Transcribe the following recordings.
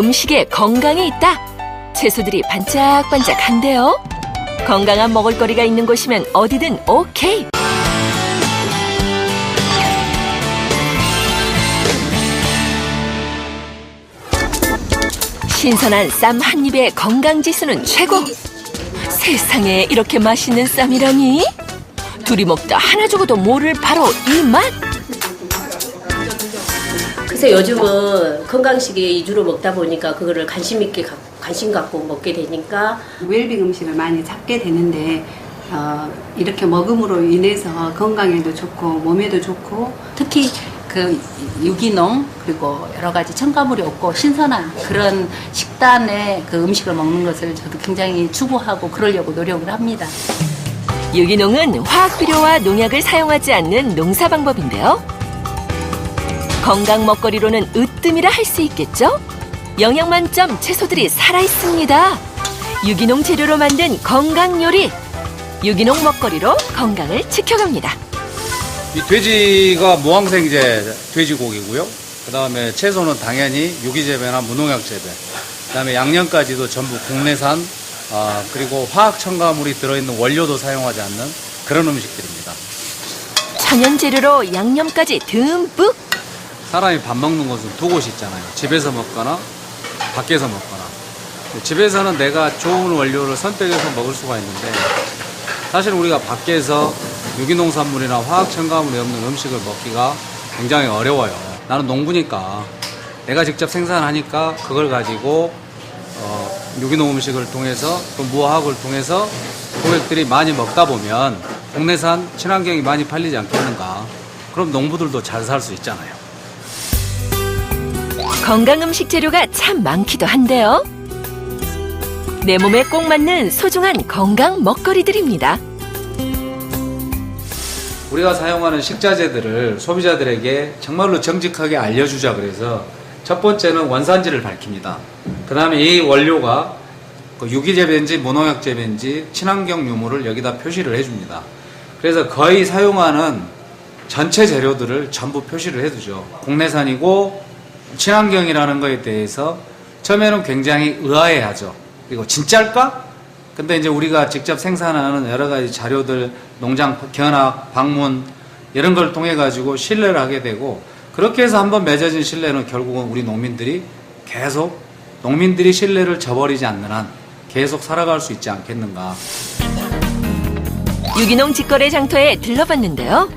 음식에 건강이 있다. 채소들이 반짝반짝한데요. 건강한 먹을거리가 있는 곳이면 어디든 오케이. 신선한 쌈 한 입의 건강지수는 최고. 세상에 이렇게 맛있는 쌈이라니. 둘이 먹다 하나 죽어도 모를 바로 이 맛. 그래서 요즘은 건강식에 위주로 먹다 보니까 그거를 관심 갖고 먹게 되니까 웰빙 음식을 많이 찾게 되는데 이렇게 먹음으로 인해서 건강에도 좋고 몸에도 좋고 특히 그 유기농 그리고 여러 가지 첨가물이 없고 신선한 그런 식단의 그 음식을 먹는 것을 저도 굉장히 추구하고 그러려고 노력을 합니다. 유기농은 화학 비료와 농약을 사용하지 않는 농사 방법인데요. 건강 먹거리로는 으뜸이라 할 수 있겠죠? 영양 만점 채소들이 살아있습니다. 유기농 재료로 만든 건강 요리. 유기농 먹거리로 건강을 지켜갑니다. 이 돼지가 무항생제 돼지고기고요. 그다음에 채소는 당연히 유기재배나 무농약 재배. 그다음에 양념까지도 전부 국내산 그리고 화학 첨가물이 들어있는 원료도 사용하지 않는 그런 음식들입니다. 천연 재료로 양념까지 듬뿍. 사람이 밥 먹는 곳은 두 곳이 있잖아요. 집에서 먹거나 밖에서 먹거나. 집에서는 내가 좋은 원료를 선택해서 먹을 수가 있는데 사실 우리가 밖에서 유기농산물이나 화학 첨가물이 없는 음식을 먹기가 굉장히 어려워요. 나는 농부니까 내가 직접 생산하니까 그걸 가지고 유기농 음식을 통해서 또 무화학을 통해서 고객들이 많이 먹다 보면 국내산 친환경이 많이 팔리지 않겠는가. 그럼 농부들도 잘 살 수 있잖아요. 건강 음식 재료가 참 많기도 한데요. 내 몸에 꼭 맞는 소중한 건강 먹거리들입니다. 우리가 사용하는 식자재들을 소비자들에게 정말로 정직하게 알려주자 그래서 첫 번째는 원산지를 밝힙니다. 그 다음에 이 원료가 유기재배인지 무농약 재배인지 친환경 유무를 여기다 표시를 해줍니다. 그래서 거의 사용하는 전체 재료들을 전부 표시를 해두죠. 국내산이고 친환경이라는 거에 대해서 처음에는 굉장히 의아해하죠. 그리고 진짜일까? 근데 이제 우리가 직접 생산하는 여러 가지 자료들, 농장 견학, 방문 이런 걸 통해 가지고 신뢰를 하게 되고 그렇게 해서 한번 맺어진 신뢰는 결국은 우리 농민들이 계속 농민들이 신뢰를 저버리지 않는 한 계속 살아갈 수 있지 않겠는가. 유기농 직거래 장터에 들러봤는데요.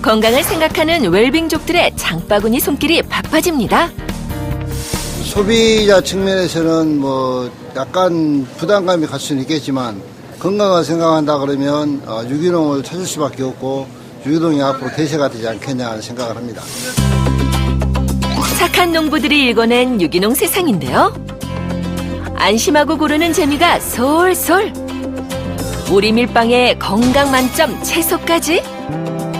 건강을 생각하는 웰빙족들의 장바구니 손길이 바빠집니다. 소비자 측면에서는 뭐 약간 부담감이 갈 수는 있겠지만 건강을 생각한다 그러면 유기농을 찾을 수밖에 없고 유기농이 앞으로 대세가 되지 않겠냐 하는 생각을 합니다. 착한 농부들이 일궈낸 유기농 세상인데요. 안심하고 고르는 재미가 솔솔. 우리 밀방에 건강 만점 채소까지.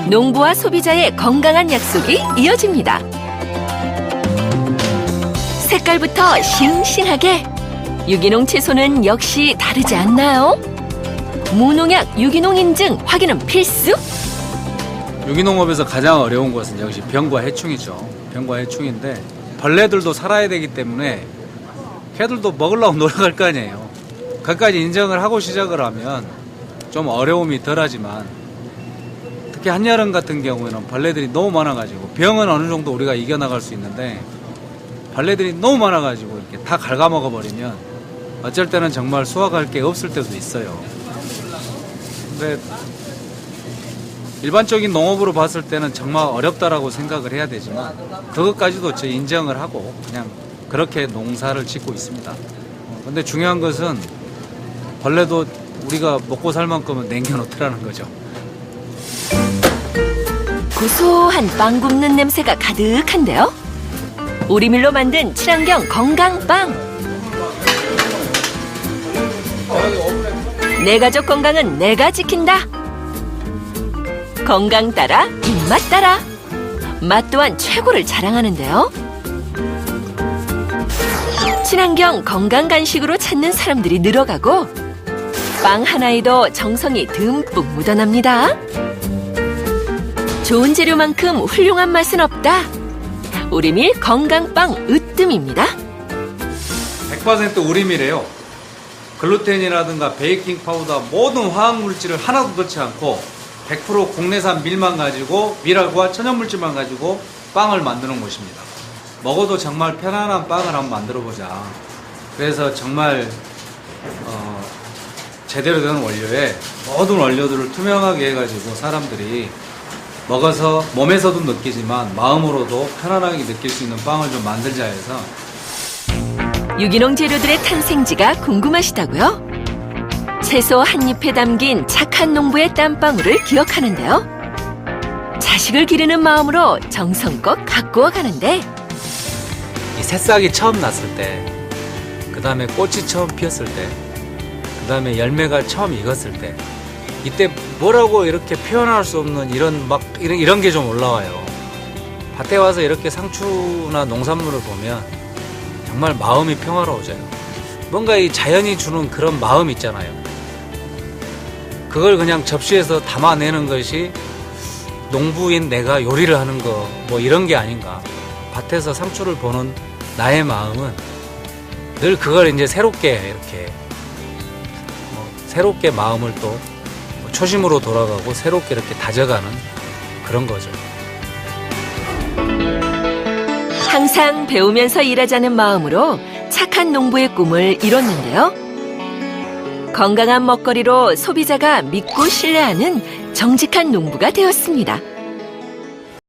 농부와 소비자의 건강한 약속이 이어집니다. 색깔부터 싱싱하게. 유기농 채소는 역시 다르지 않나요? 무농약 유기농 인증 확인은 필수. 유기농업에서 가장 어려운 것은 역시 병과 해충이죠. 병과 해충인데 벌레들도 살아야 되기 때문에 걔들도 먹으려고 노력할 거 아니에요. 그까지 인정을 하고 시작을 하면 좀 어려움이 덜하지만 특히 한여름 같은 경우에는 벌레들이 너무 많아가지고 병은 어느 정도 우리가 이겨나갈 수 있는데 벌레들이 너무 많아가지고 이렇게 다 갉아먹어버리면 어쩔 때는 정말 수확할 게 없을 때도 있어요. 근데 일반적인 농업으로 봤을 때는 정말 어렵다라고 생각을 해야 되지만 그것까지도 저 인정을 하고 그냥 그렇게 농사를 짓고 있습니다. 근데 중요한 것은 벌레도 우리가 먹고 살 만큼은 남겨놓더라는 거죠. 고소한 빵 굽는 냄새가 가득한데요. 우리 밀로 만든 친환경 건강빵. 내 가족 건강은 내가 지킨다. 건강 따라 입맛 따라. 맛 또한 최고를 자랑하는데요. 친환경 건강 간식으로 찾는 사람들이 늘어가고 빵 하나에도 정성이 듬뿍 묻어납니다. 좋은 재료만큼 훌륭한 맛은 없다. 우리밀 건강빵 으뜸입니다. 100% 우림이래요. 글루텐이라든가 베이킹 파우더 모든 화학 물질을 하나도 넣지 않고 100% 국내산 밀만 가지고 밀하고 천연 물질만 가지고 빵을 만드는 곳입니다. 먹어도 정말 편안한 빵을 한번 만들어 보자. 그래서 정말 제대로 된 원료에 모든 원료들을 투명하게 해가지고 사람들이 먹어서 몸에서도 느끼지만 마음으로도 편안하게 느낄 수 있는 빵을 좀 만들자 해서. 유기농 재료들의 탄생지가 궁금하시다고요? 채소 한 잎에 담긴 착한 농부의 땀방울을 기억하는데요. 자식을 기르는 마음으로 정성껏 가꾸어 가는데 이 새싹이 처음 났을 때, 그 다음에 꽃이 처음 피었을 때, 그 다음에 열매가 처음 익었을 때, 이때 뭐라고 이렇게 표현할 수 없는 이런 게 좀 올라와요. 밭에 와서 이렇게 상추나 농산물을 보면 정말 마음이 평화로워져요. 뭔가 이 자연이 주는 그런 마음 있잖아요. 그걸 그냥 접시에서 담아내는 것이 농부인 내가 요리를 하는 거, 뭐 이런 게 아닌가. 밭에서 상추를 보는 나의 마음은 늘 그걸 이제 새롭게 이렇게 새롭게 마음을 또 초심으로 돌아가고 새롭게 이렇게 다져가는 그런 거죠. 항상 배우면서 일하자는 마음으로 착한 농부의 꿈을 이뤘는데요. 건강한 먹거리로 소비자가 믿고 신뢰하는 정직한 농부가 되었습니다.